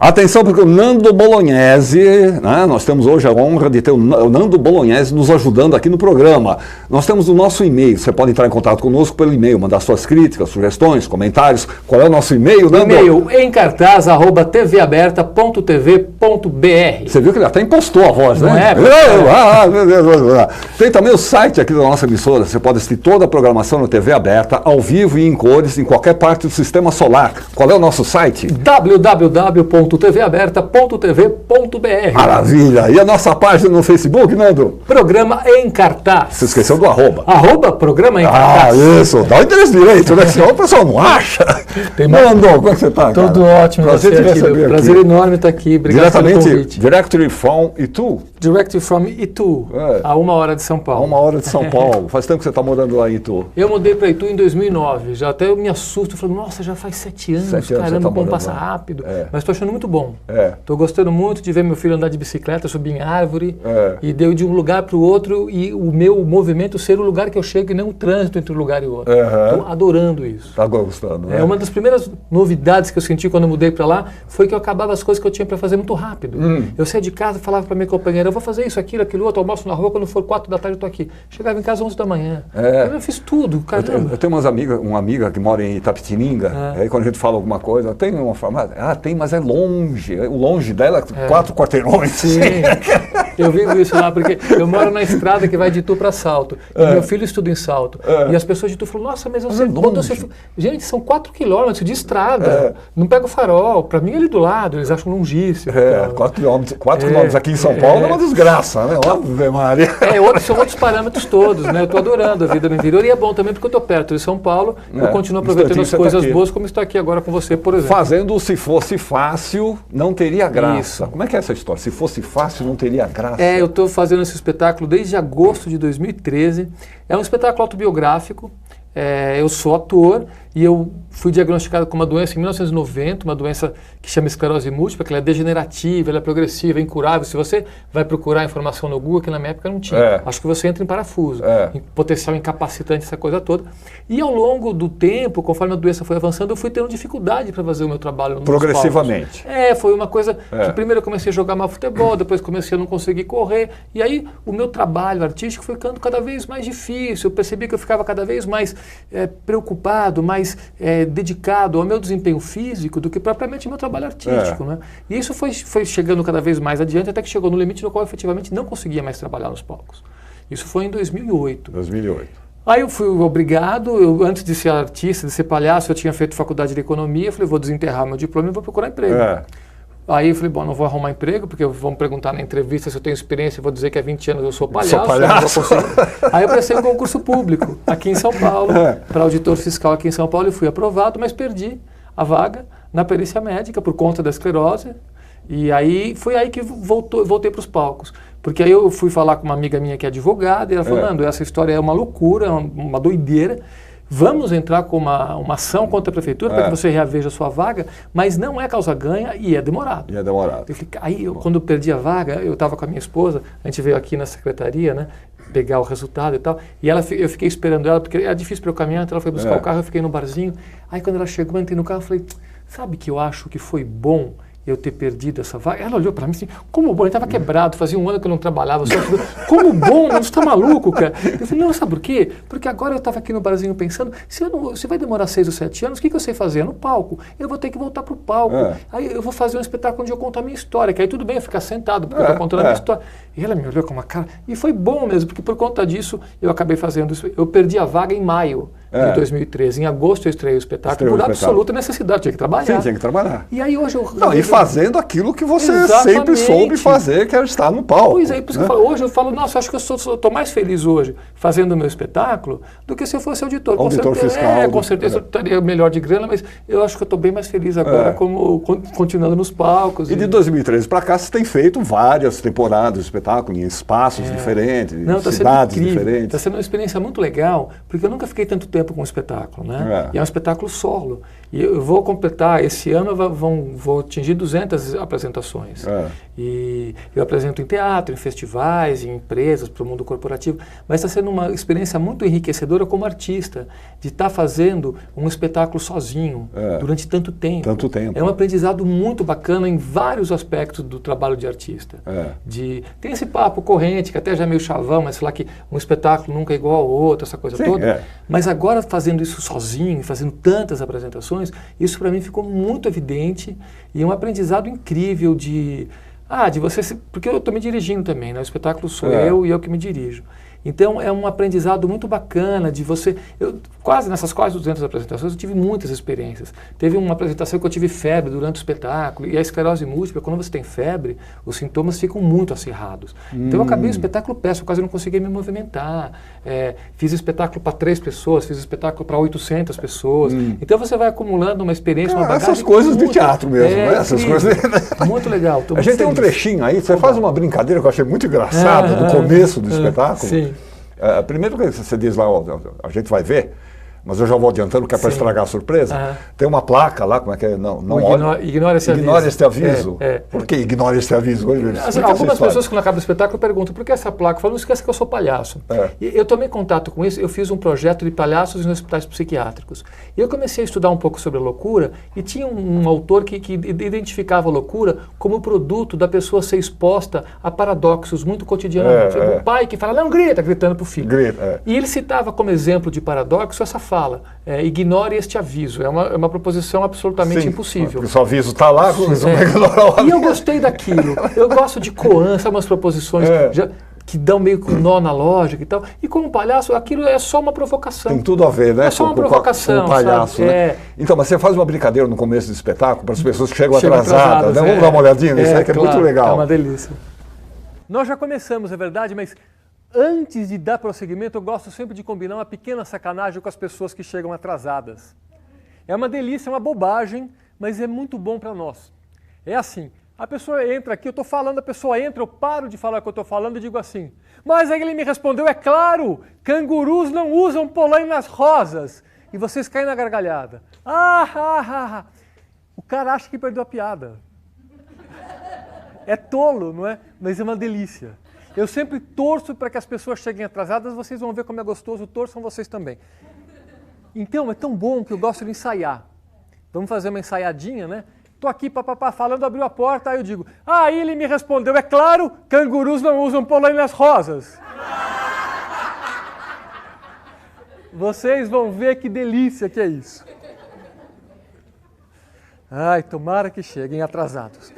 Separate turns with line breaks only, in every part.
Atenção, porque o Nando Bolognese, né, nós temos hoje a honra de ter o Nando Bolognese nos ajudando aqui no programa. Nós temos o nosso e-mail, você pode entrar em contato conosco pelo e-mail, mandar suas críticas, sugestões, comentários. Qual é o nosso e-mail, Nando?
E-mail encartaz@tvaberta.tv.br.
Você viu que ele até impostou a voz,
Não
né?
é?
Tem também o site aqui da nossa emissora, você pode assistir toda a programação no TV Aberta, ao vivo e em cores, em qualquer parte do Sistema Solar. Qual é o nosso site?
www.tvaberta.tv.br.
Maravilha! E a nossa página no Facebook, Nando?
Programa em Cartaz.
Você esqueceu do arroba.
Programa em Cartaz.
Isso, dá o interesse direito, né? Senão o pessoal não acha. Nando, como é que você está, cara?
Tudo ótimo.
Prazer te receber aqui.
Prazer enorme estar aqui. Obrigado pelo convite.
Directory from Itu.
Direct from Itu, a 1 hora de São Paulo.
A 1 hora de São Paulo. Faz tempo que você está morando lá em Itu.
Eu mudei para Itu em 2009. Já até eu me assusto. Eu falo, nossa, já faz 7 anos. 7 anos, caramba, como passa rápido. Mas estou achando muito bom. Estou gostando muito de ver meu filho andar de bicicleta, subir em árvore. E deu de um lugar para o outro e o meu movimento ser o lugar que eu chego e não o trânsito entre um lugar e o outro. Estou adorando isso.
Está gostando, né?
Uma das primeiras novidades que eu senti quando eu mudei para lá foi que eu acabava as coisas que eu tinha para fazer muito rápido. Eu saía de casa e falava para minha companheira, eu vou fazer isso, aquilo, outro, almoço na rua, quando for 4 da tarde eu estou aqui. Chegava em casa 11 da manhã. Eu fiz tudo, caramba.
Eu tenho uma amiga que mora em Itapetininga, aí quando a gente fala alguma coisa, tem uma farmácia? Tem, mas é longe. O longe dela é 4 quarteirões.
Sim, eu vivo isso lá, porque eu moro na estrada que vai de Itu para Salto. E meu filho estuda em Salto. E as pessoas de Itu falam, nossa, mas você... Gente, são 4 quilômetros de estrada. Não pega o farol. Para mim, ele do lado, eles acham longíssimo.
4 quilômetros aqui em São Paulo é uma desgraça, né? Ave Maria.
São outros parâmetros todos, né? Eu estou adorando a vida no interior e é bom também porque eu estou perto de São Paulo. Eu continuo aproveitando as coisas boas, como estou aqui agora com você, por exemplo.
Fazendo o Se Fosse Fácil, Não Teria Graça. Isso. Como é que é essa história? Se fosse fácil, não teria graça.
Eu estou fazendo esse espetáculo desde agosto de 2013. É um espetáculo autobiográfico. Eu sou ator e eu fui diagnosticado com uma doença em 1990, uma doença que chama esclerose múltipla, que ela é degenerativa, ela é progressiva, é incurável. Se você vai procurar informação no Google, que na minha época não tinha, acho que você entra em parafuso, em potencial incapacitante, essa coisa toda. E ao longo do tempo, conforme a doença foi avançando, eu fui tendo dificuldade para fazer o meu trabalho.
Progressivamente.
Foi uma coisa que primeiro eu comecei a jogar mal futebol, depois comecei a não conseguir correr, e aí o meu trabalho artístico foi ficando cada vez mais difícil. Eu percebi que eu ficava cada vez mais preocupado, mais dedicado ao meu desempenho físico do que propriamente ao meu trabalho artístico. Né? E isso foi chegando cada vez mais adiante, até que chegou no limite no qual eu efetivamente não conseguia mais trabalhar nos palcos. Isso foi em 2008. Aí eu fui obrigado, antes de ser artista, de ser palhaço, eu tinha feito faculdade de economia, eu falei, vou desenterrar meu diploma e vou procurar emprego. Aí eu falei, não vou arrumar emprego, porque vão perguntar na entrevista se eu tenho experiência, eu vou dizer que há 20 anos eu sou palhaço. Não vou conseguir. Aí eu prestei um concurso público aqui em São Paulo, para auditor fiscal aqui em São Paulo, e fui aprovado, mas perdi a vaga na perícia médica por conta da esclerose. E aí foi aí que voltei para os palcos. Porque aí eu fui falar com uma amiga minha que é advogada, e ela falou, Nando, essa história é uma loucura, uma doideira. Vamos entrar com uma ação contra a prefeitura para que você reaveja a sua vaga, mas não é causa ganha e é demorado. Quando eu perdi a vaga, eu estava com a minha esposa, a gente veio aqui na secretaria, né, pegar o resultado e tal, e eu fiquei esperando ela, porque era difícil para eu caminhar, então ela foi buscar o carro, eu fiquei no barzinho. Aí quando ela chegou, eu entrei no carro e falei, sabe que eu acho que foi bom eu ter perdido essa vaga? Ela olhou para mim assim, como bom, ele estava quebrado, fazia 1 ano que eu não trabalhava, como bom, você está maluco, cara? Eu falei, não, sabe por quê? Porque agora eu estava aqui no barzinho pensando, se vai demorar 6 ou 7 anos, o que eu sei fazer? No palco. Eu vou ter que voltar para o palco. Aí eu vou fazer um espetáculo onde eu conto a minha história, que aí tudo bem eu ficar sentado, porque eu estou contando a minha história. E ela me olhou com uma cara, e foi bom mesmo, porque por conta disso eu acabei fazendo isso. Eu perdi a vaga em maio de 2013. Em agosto eu estreiei o espetáculo por absoluta necessidade, tinha que trabalhar.
Sim, tinha que trabalhar.
E aí hoje
e fazendo aquilo que você sempre soube fazer, que era estar no palco.
Pois é, por isso que hoje eu falo, nossa, acho que eu estou mais feliz hoje fazendo o meu espetáculo do que se eu fosse auditor.
Auditor fiscal.
Com certeza eu estaria melhor de grana, mas eu acho que eu estou bem mais feliz agora continuando nos palcos.
E de 2013 para cá você tem feito várias temporadas de espetáculo em espaços diferentes, cidades diferentes.
Está sendo uma experiência muito legal, porque eu nunca fiquei tanto tempo com o espetáculo, né? E é um espetáculo solo. E eu vou completar, esse ano vou atingir 200 apresentações. E eu apresento em teatro, em festivais, em empresas, para o mundo corporativo. Mas está sendo uma experiência muito enriquecedora como artista. de estar fazendo um espetáculo sozinho durante tanto tempo.
Tanto tempo.
É um aprendizado muito bacana em vários aspectos do trabalho de artista. Tem esse papo corrente, que até já é meio chavão, mas sei lá que um espetáculo nunca é igual ao outro, essa coisa toda. Mas agora fazendo isso sozinho, fazendo tantas apresentações, isso para mim ficou muito evidente e é um aprendizado incrível de você... Porque eu estou me dirigindo também, né? O espetáculo sou eu e eu que me dirijo. Então é um aprendizado muito bacana de você... Nessas quase 200 apresentações eu tive muitas experiências. Teve uma apresentação que eu tive febre durante o espetáculo, e a esclerose múltipla, quando você tem febre, os sintomas ficam muito acirrados. Então eu acabei o espetáculo péssimo, quase não conseguia me movimentar. Fiz espetáculo para 3 pessoas, fiz espetáculo para 800 pessoas. Então você vai acumulando uma experiência, uma bagagem...
Essas coisas de teatro mesmo, né? Essas coisas...
Muito legal.
A gente tem um trechinho aí, você faz uma brincadeira que eu achei muito engraçada no começo do espetáculo.
Sim.
Primeiro que você diz lá, a gente vai ver, mas eu já vou adiantando que é para estragar a surpresa. Tem uma placa lá, como é que é?
Ignore esse aviso.
Ignore este aviso. Por que ignore este aviso?
Algumas pessoas que não acabam o espetáculo perguntam por que essa placa? Falam, não esquece que eu sou palhaço. E eu tomei contato com isso, eu fiz um projeto de palhaços em hospitais psiquiátricos. E eu comecei a estudar um pouco sobre a loucura e tinha um autor que identificava a loucura como produto da pessoa ser exposta a paradoxos muito cotidianos. Um pai que fala, não grita, gritando para o filho. E ele citava como exemplo de paradoxo essa fala, ignore este aviso. É uma proposição absolutamente impossível.
Porque o aviso está lá,
E eu gostei daquilo. Eu gosto de koan, são umas proposições que dão meio que um nó na lógica e tal. E como palhaço, aquilo é só uma provocação.
Tem tudo a ver, né?
É só uma provocação,
com o palhaço, né? Então, mas você faz uma brincadeira no começo do espetáculo para as pessoas que chegam atrasadas, né? Vamos dar uma olhadinha nisso aí, que é muito legal.
É uma delícia. Nós já começamos, é verdade, mas antes de dar prosseguimento, eu gosto sempre de combinar uma pequena sacanagem com as pessoas que chegam atrasadas. É uma delícia, é uma bobagem, mas é muito bom para nós. É assim, a pessoa entra aqui, eu estou falando, a pessoa entra, eu paro de falar o que eu estou falando e digo assim, mas aí ele me respondeu, é claro, cangurus não usam polainas rosas. E vocês caem na gargalhada. O cara acha que perdeu a piada. É tolo, não é? Mas é uma delícia. Eu sempre torço para que as pessoas cheguem atrasadas, vocês vão ver como é gostoso, torçam vocês também. Então, é tão bom que eu gosto de ensaiar. Vamos fazer uma ensaiadinha, né? Estou aqui, papapá, falando, abriu a porta, aí eu digo, aí ele me respondeu, é claro, cangurus não usam polainas rosas. Vocês vão ver que delícia que é isso. Ai, tomara que cheguem atrasados.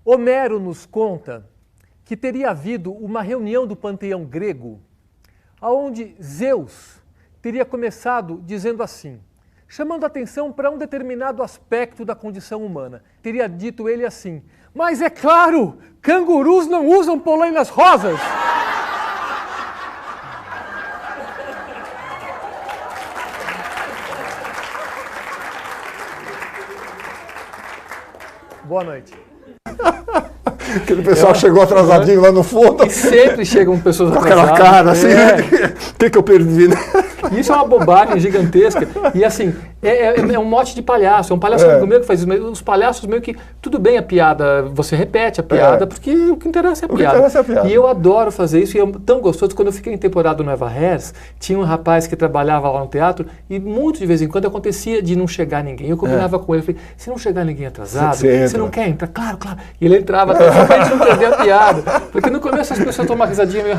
Homero nos conta que teria havido uma reunião do panteão grego, onde Zeus teria começado dizendo assim, chamando atenção para um determinado aspecto da condição humana. Teria dito ele assim, mas é claro, cangurus não usam polainas rosas. Boa noite.
Aquele pessoal chegou atrasadinho lá no fundo.
E sempre chegam pessoas atrasadas.
Com aquela cara assim, o que eu perdi, né?
Isso é uma bobagem gigantesca. E assim, é um mote de palhaço. É um palhaço meio que faz isso. Mas os palhaços meio que, tudo bem a piada, você repete a piada, porque o que interessa é a piada. E eu adoro fazer isso. E é tão gostoso. Quando eu fiquei em temporada no Eva Hers, tinha um rapaz que trabalhava lá no teatro e muito de vez em quando acontecia de não chegar ninguém. Eu combinava com ele, falei, se não chegar ninguém atrasado, você não quer entrar? Claro, claro. E ele entrava só pra gente não perder a piada. Porque no começo as pessoas tomam uma risadinha meio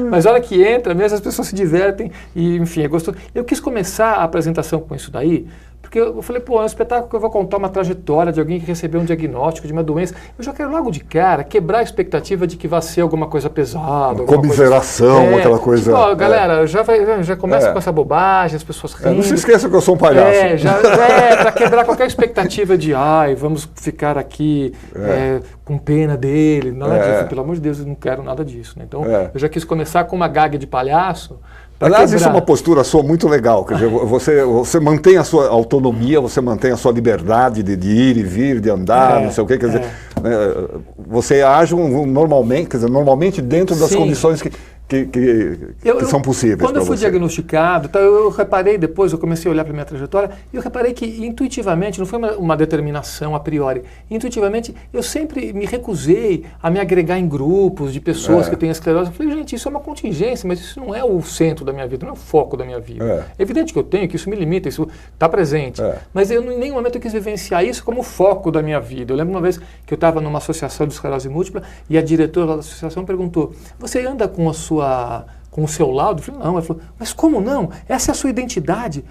mas a hora que entra mesmo as pessoas se divertem e enfim, é gostoso. Eu quis começar a apresentação com isso daí, porque eu falei, pô, é um espetáculo que eu vou contar uma trajetória de alguém que recebeu um diagnóstico de uma doença. Eu já quero logo de cara quebrar a expectativa de que vai ser alguma coisa pesada.
Uma comiseração, coisa assim. Aquela coisa.
Tipo, ó, galera, já começa com essa bobagem, as pessoas rindo.
Não se esqueça que eu sou um palhaço.
Para quebrar qualquer expectativa de, vamos ficar aqui com pena dele. Nada disso, pelo amor de Deus, eu não quero nada disso. Né? Então, eu já quis começar com uma gag de palhaço.
Aliás, isso é uma postura sua muito legal. Quer dizer, você mantém a sua autonomia, você mantém a sua liberdade de ir e vir, de andar, não sei o quê. Quer dizer, você age normalmente, quer dizer, normalmente dentro das condições que são possíveis.
Quando eu fui diagnosticado, então eu reparei depois, eu comecei a olhar para a minha trajetória, e eu reparei que intuitivamente, não foi uma determinação a priori, intuitivamente eu sempre me recusei a me agregar em grupos de pessoas que têm esclerose. Eu falei, gente, isso é uma contingência, mas isso não é o centro da minha vida, não é o foco da minha vida. É evidente que eu tenho, que isso me limita, isso está presente, mas eu em nenhum momento eu quis vivenciar isso como foco da minha vida. Eu lembro uma vez que eu estava numa associação de esclerose múltipla e a diretora da associação perguntou, você anda com o seu laudo? Eu falei, não. Ela falou, mas como não? Essa é a sua identidade.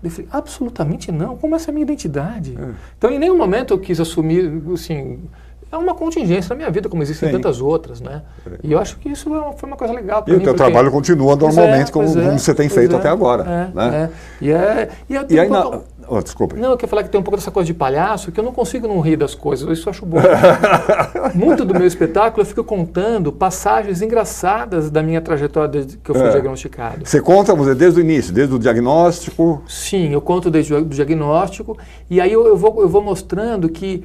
Eu falei, absolutamente não. Como essa é a minha identidade? Então, em nenhum momento eu quis assumir, assim, é uma contingência na minha vida, como existem tantas outras, né? E eu acho que isso foi uma coisa legal para mim.
E o teu trabalho continua normalmente como você tem feito até agora. Né? Desculpa.
Não, eu quero falar que tem um pouco dessa coisa de palhaço, que eu não consigo não rir das coisas, isso eu acho bom. Muito do meu espetáculo eu fico contando passagens engraçadas da minha trajetória desde que eu fui diagnosticado.
Você conta desde o início, desde o diagnóstico?
Sim, eu conto desde o diagnóstico, e aí eu vou mostrando que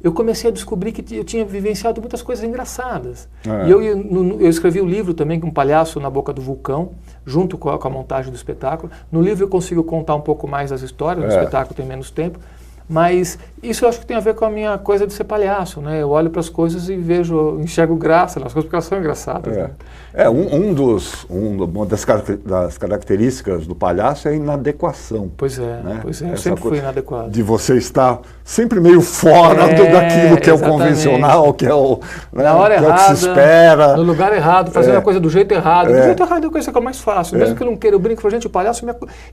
eu comecei a descobrir que eu tinha vivenciado muitas coisas engraçadas. E eu escrevi um livro também, Um Palhaço na Boca do Vulcão, junto com a montagem do espetáculo. No livro eu consigo contar um pouco mais das histórias, no espetáculo tem menos tempo, mas isso eu acho que tem a ver com a minha coisa de ser palhaço, né? Eu olho para as coisas e enxergo graça nas coisas, porque elas são engraçadas. Né?
Uma das características do palhaço é a inadequação.
Pois é, né? Eu sempre fui inadequado.
De você estar sempre meio fora daquilo que é o convencional, que é o,
na hora errada,
que se espera.
No lugar errado, fazendo a coisa do jeito errado. Do jeito errado é a coisa que é mais fácil. Mesmo que eu não queira, eu brinco com a gente, o palhaço,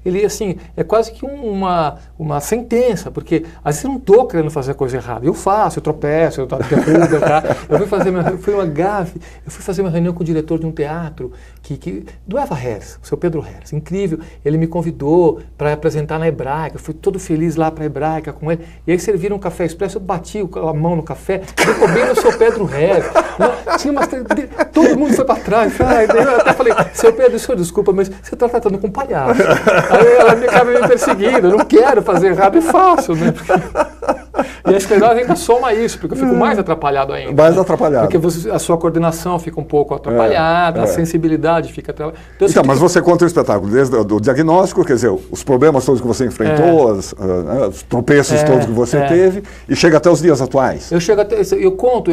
ele assim, é quase que uma sentença, porque às vezes eu não estou querendo fazer a coisa errada. Eu faço, eu tropeço, eu derrubo, tá? Eu fui fazer uma reunião com o diretor de um teatro do Eva Herz, o seu Pedro Herz, incrível. Ele me convidou para apresentar na Hebraica, eu fui todo feliz lá para a Hebraica com ele. E aí serviram um café expresso, eu bati a mão no café, ficou bem no seu Pedro Herz. Todo mundo foi para trás. Eu até falei, seu Pedro, senhor, desculpa, mas você está tratando com um palhaço. Aí ela acaba me perseguindo, eu não quero fazer errado, é fácil, né? E a esclerose ainda soma isso, porque eu fico mais atrapalhado ainda.
Mais atrapalhado.
Porque a sua coordenação fica um pouco atrapalhada, a sensibilidade fica atrapalhada.
Então, mas você conta o espetáculo desde o diagnóstico, quer dizer, os problemas todos que você enfrentou, os tropeços todos que você teve, e chega até os dias atuais.
Eu conto,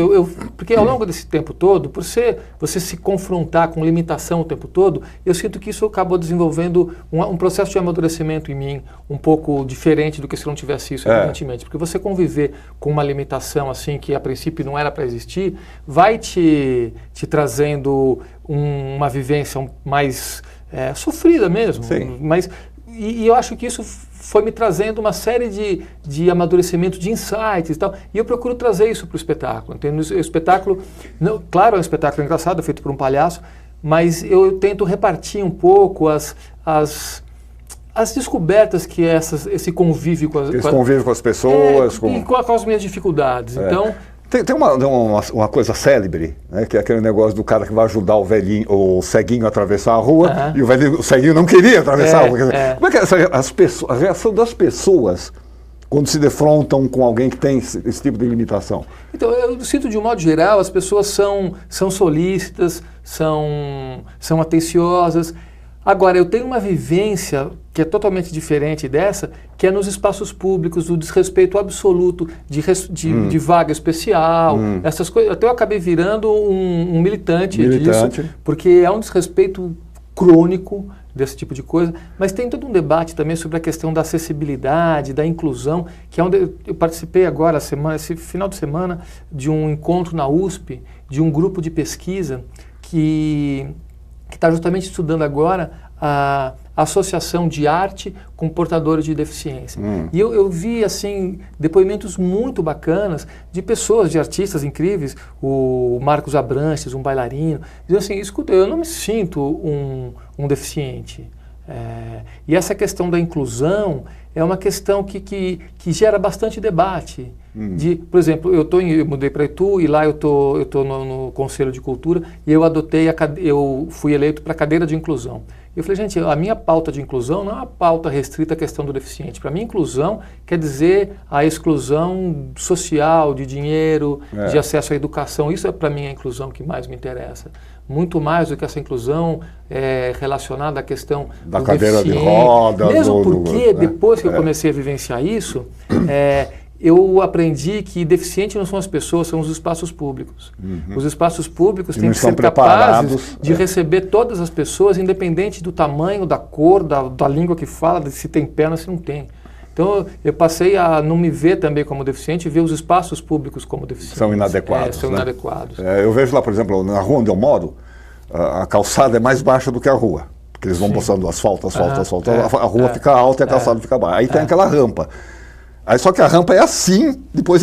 porque ao longo desse tempo todo, por você se confrontar com limitação o tempo todo, eu sinto que isso acabou desenvolvendo um processo de amadurecimento em mim, um pouco diferente do que se não tivesse isso, evidentemente. Porque você conviver com uma limitação assim, que a princípio não era para existir, vai te trazendo uma vivência mais sofrida mesmo.
Sim.
E eu acho que isso foi me trazendo uma série de amadurecimento, de insights e tal, e eu procuro trazer isso para o espetáculo. Entende? O espetáculo, claro, é um espetáculo engraçado, feito por um palhaço, mas eu tento repartir um pouco as descobertas que esse convívio com
as pessoas.
E com as minhas dificuldades. Então,
tem uma coisa célebre, né, que é aquele negócio do cara que vai ajudar o ceguinho a atravessar a rua, e o ceguinho não queria atravessar a rua. Como é que é a reação das pessoas quando se defrontam com alguém que tem esse tipo de limitação?
Então, eu sinto, de um modo geral, as pessoas são solícitas, são atenciosas. Agora, eu tenho uma vivência que é totalmente diferente dessa, que é nos espaços públicos, o desrespeito absoluto de vaga especial, essas coisas. Até eu acabei virando um militante disso, porque é um desrespeito crônico desse tipo de coisa, mas tem todo um debate também sobre a questão da acessibilidade, da inclusão, que é onde eu participei agora, esse final de semana, de um encontro na USP, de um grupo de pesquisa que está justamente estudando agora a associação de arte com portadores de deficiência. E eu vi, assim, depoimentos muito bacanas de pessoas, de artistas incríveis, o Marcos Abranches, um bailarino, dizendo assim, escuta, eu não me sinto um deficiente. E essa questão da inclusão é uma questão que gera bastante debate. Por exemplo, eu mudei para Itu e lá eu tô no Conselho de Cultura e eu fui eleito para a cadeira de inclusão, Eu falei, gente, a minha pauta de inclusão não é uma pauta restrita à questão do deficiente. Para mim, inclusão quer dizer a exclusão social, de dinheiro, de acesso à educação. Isso é para mim a inclusão que mais me interessa. Muito mais do que essa inclusão relacionada à questão
da
do
cadeira
deficiente.
de rodas.
Mesmo porque depois que eu comecei a vivenciar isso, eu aprendi que deficiente não são as pessoas, são os espaços públicos. Os espaços públicos têm que ser capazes de receber todas as pessoas, independente do tamanho, da cor, da língua que fala, se tem perna, se não tem. Então, eu passei a não me ver também como deficiente e ver os espaços públicos como deficientes.
São inadequados.
São inadequados.
Eu vejo lá, por exemplo, na rua onde eu moro, a calçada é mais baixa do que a rua. Porque eles vão postando asfalto. A rua fica alta e a calçada fica baixa. Aí tem aquela rampa. Aí só que a rampa é assim, depois